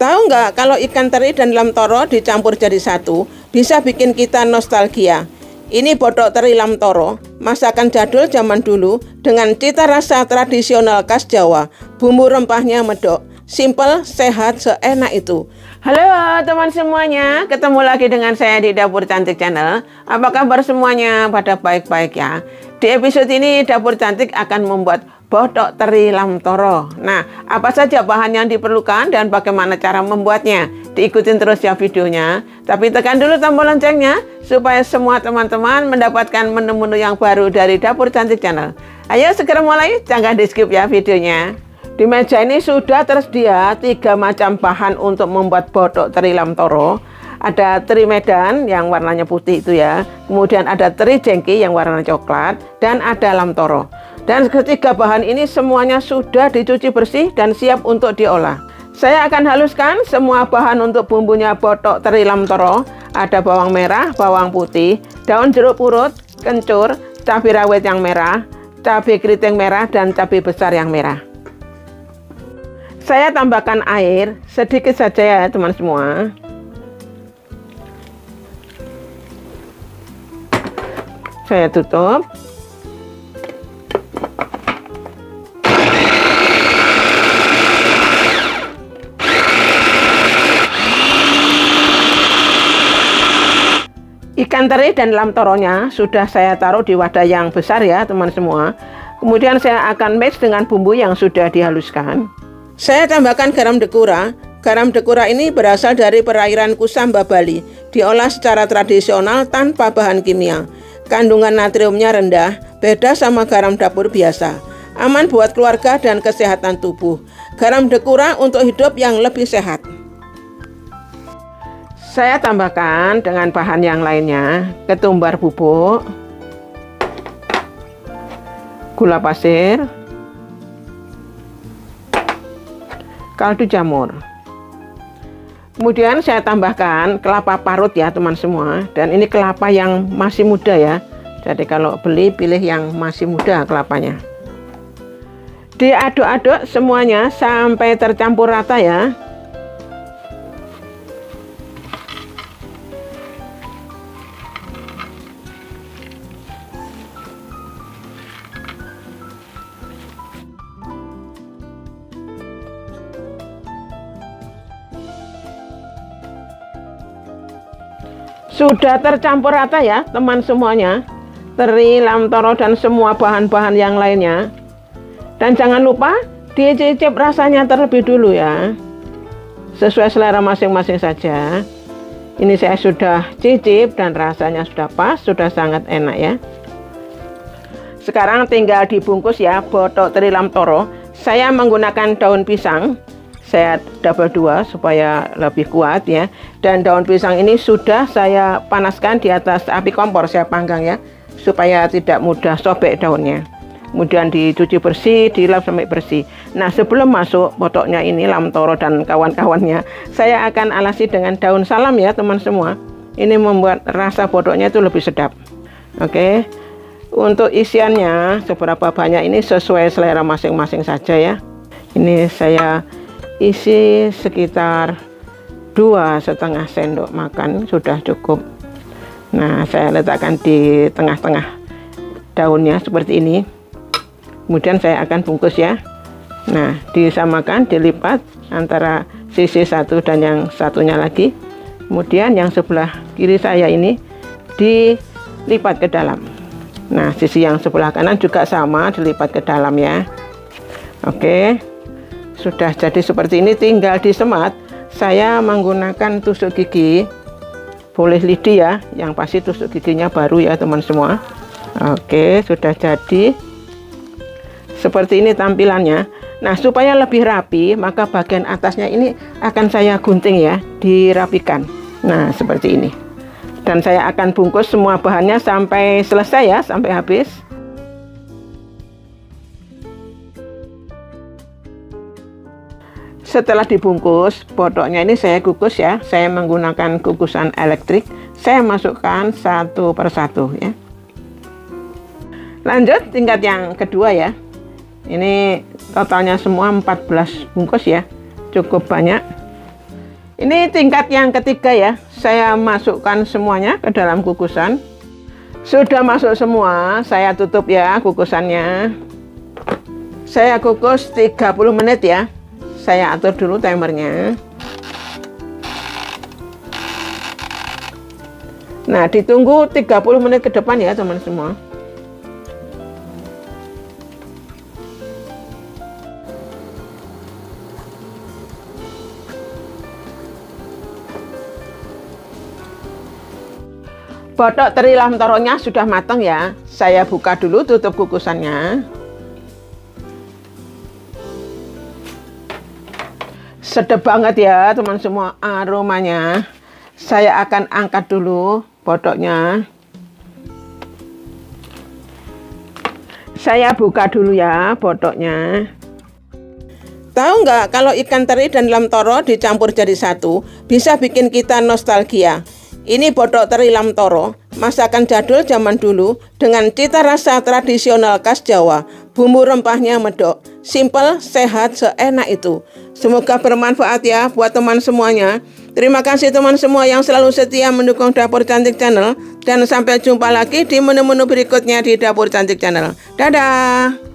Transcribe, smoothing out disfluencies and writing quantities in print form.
Tahu nggak kalau ikan teri dan lam toro dicampur jadi satu, bisa bikin kita nostalgia. Ini botok teri lam toro, masakan jadul zaman dulu dengan cita rasa tradisional khas Jawa. Bumbu rempahnya medok, simpel, sehat, seenak itu. Halo teman semuanya, ketemu lagi dengan saya di Dapur Cantik Channel. Apa kabar semuanya? Pada baik-baik ya. Di episode ini Dapur Cantik akan membuat botok teri lam toro. Nah, apa saja bahan yang diperlukan dan bagaimana cara membuatnya? Diikutin terus ya videonya. Tapi tekan dulu tombol loncengnya supaya semua teman-teman mendapatkan menu-menu yang baru dari Dapur Cantik Channel. Ayo segera mulai, jangan di skip ya videonya. Di meja ini sudah tersedia 3 macam bahan untuk membuat botok teri lam toro. Ada teri Medan yang warnanya putih itu ya. Kemudian ada teri jengki yang warna coklat. Dan ada lam toro. Dan ketiga bahan ini semuanya sudah dicuci bersih dan siap untuk diolah. Saya akan haluskan semua bahan untuk bumbunya botok teri lam toro. Ada bawang merah, bawang putih, daun jeruk purut, kencur, cabai rawit yang merah, cabai keriting merah, dan cabai besar yang merah. Saya tambahkan air sedikit saja ya teman semua. Saya tutup. Ikan teri dan lam toronya sudah saya taruh di wadah yang besar ya teman semua. Kemudian saya akan mix dengan bumbu yang sudah dihaluskan. Saya tambahkan garam dekura. Garam dekura ini berasal dari perairan Kusamba, Bali. Diolah secara tradisional tanpa bahan kimia. Kandungan natriumnya rendah, beda sama garam dapur biasa. Aman buat keluarga dan kesehatan tubuh. Garam dekura untuk hidup yang lebih sehat. Saya tambahkan dengan bahan yang lainnya, ketumbar bubuk, gula pasir, kaldu jamur. Kemudian saya tambahkan kelapa parut ya teman semua. Dan ini kelapa yang masih muda ya. Jadi kalau beli pilih yang masih muda kelapanya. Diaduk-aduk semuanya sampai tercampur rata ya. Sudah tercampur rata ya teman semuanya, teri, lam toro, dan semua bahan-bahan yang lainnya. Dan jangan lupa dicicip rasanya terlebih dulu ya, sesuai selera masing-masing saja. Ini saya sudah cicip dan rasanya sudah pas, sudah sangat enak ya. Sekarang tinggal dibungkus ya botok teri lam toro. Saya menggunakan daun pisang. Saya double 2 supaya lebih kuat ya. Dan daun pisang ini sudah saya panaskan di atas api kompor, saya panggang ya, supaya tidak mudah sobek daunnya. Kemudian dicuci bersih, dilap sampai bersih. Nah, sebelum masuk botoknya ini lam toro dan kawan-kawannya, saya akan alasi dengan daun salam ya teman semua. Ini membuat rasa botoknya itu lebih sedap. Oke. Untuk isiannya seberapa banyak ini sesuai selera masing-masing saja ya. Ini saya isi sekitar 2,5 sendok makan, sudah cukup. Nah, saya letakkan di tengah-tengah daunnya seperti ini. Kemudian saya akan bungkus ya. Nah, disamakan, dilipat antara sisi satu dan yang satunya lagi. Kemudian yang sebelah kiri saya ini dilipat ke dalam. Nah, sisi yang sebelah kanan juga sama, dilipat ke dalam ya. Oke. Sudah jadi seperti ini, tinggal disemat. Saya menggunakan tusuk gigi, boleh lidi ya, yang pasti tusuk giginya baru ya teman semua. Oke, sudah jadi seperti ini tampilannya. Nah, supaya lebih rapi, maka bagian atasnya ini akan saya gunting ya, dirapikan. Nah, seperti ini. Dan saya akan bungkus semua bahannya sampai selesai ya, sampai habis. Setelah dibungkus, botoknya ini saya kukus ya. Saya menggunakan kukusan elektrik. Saya masukkan satu persatu ya. Lanjut tingkat yang kedua ya. Ini totalnya semua 14 bungkus ya. Cukup banyak. Ini tingkat yang ketiga ya. Saya masukkan semuanya ke dalam kukusan. Sudah masuk semua, saya tutup ya kukusannya. Saya kukus 30 menit ya. Saya atur dulu timernya. Nah, ditunggu 30 menit ke depan ya teman semua. Botok teri lam toronya sudah matang ya. Saya buka dulu tutup kukusannya. Sedap banget ya teman semua aromanya. Saya akan angkat dulu botuknya. Saya buka dulu ya botuknya. Tahu nggak kalau ikan teri dan lam toro dicampur jadi satu bisa bikin kita nostalgia. Ini botok teri lam toro, masakan jadul zaman dulu dengan cita rasa tradisional khas Jawa. Bumbu rempahnya medok, simpel, sehat, seenak itu. Semoga bermanfaat ya buat teman semuanya. Terima kasih teman semua yang selalu setia mendukung Dapur Cantik Channel. Dan sampai jumpa lagi di menu-menu berikutnya di Dapur Cantik Channel. Dadah!